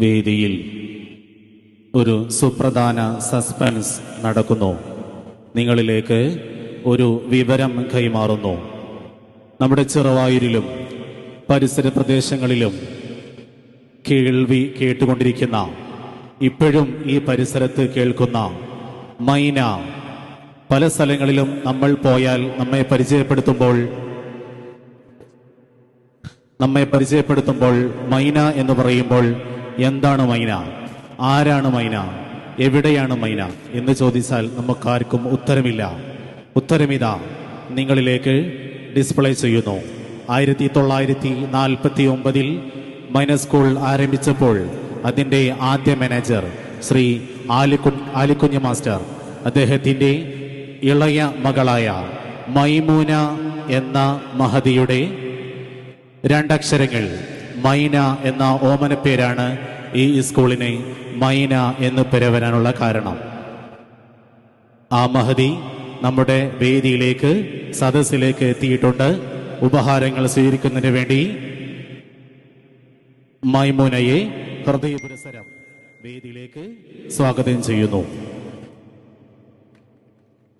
വേദിയിൽ ഒരു സുപ്രധാന സസ്പെൻസ് നടക്കുന്നു. നിങ്ങളിലേക്ക് ഒരു വിവരം കൈമാറുന്നു. നമ്മുടെ ചെറുവായൂരിലും പരിസര പ്രദേശങ്ങളിലും കേൾവി കേട്ടുകൊണ്ടിരിക്കുന്ന, ഇപ്പോഴും ഈ പരിസരത്ത് കേൾക്കുന്ന മൈന, പല സ്ഥലങ്ങളിലും നമ്മൾ പോയാൽ നമ്മെ പരിചയപ്പെടുത്തുമ്പോൾ മൈന എന്ന് പറയുമ്പോൾ എന്താണ് മൈന, ആരാണ് മൈന, എവിടെയാണ് മൈന എന്ന് ചോദിച്ചാൽ നമുക്കാർക്കും ഉത്തരമില്ല. ഉത്തരമിതാ നിങ്ങളിലേക്ക് ഡിസ്പ്ലേ ചെയ്യുന്നു. 1949 മൈന സ്കൂൾ ആരംഭിച്ചപ്പോൾ അതിൻ്റെ ആദ്യ മാനേജർ ശ്രീ ആലിക്കുഞ്ഞ് മാസ്റ്റർ, അദ്ദേഹത്തിൻ്റെ ഇളയ മകളായ മൈമൂന എന്ന മഹതിയുടെ രണ്ടക്ഷരങ്ങൾ മൈന എന്ന ഓമനപ്പേരാണ് ഈ സ്കൂളിനെ മൈന എന്ന് പേര് വരാനുള്ള കാരണം. ആ മഹതി നമ്മുടെ വേദിയിലേക്ക്, സദസ്സിലേക്ക് എത്തിയിട്ടുണ്ട്. ഉപഹാരങ്ങൾ സ്വീകരിക്കുന്നതിന് വേണ്ടി മൈമൂനയെ ഹൃദയപുരസരം വേദിയിലേക്ക് സ്വാഗതം ചെയ്യുന്നു.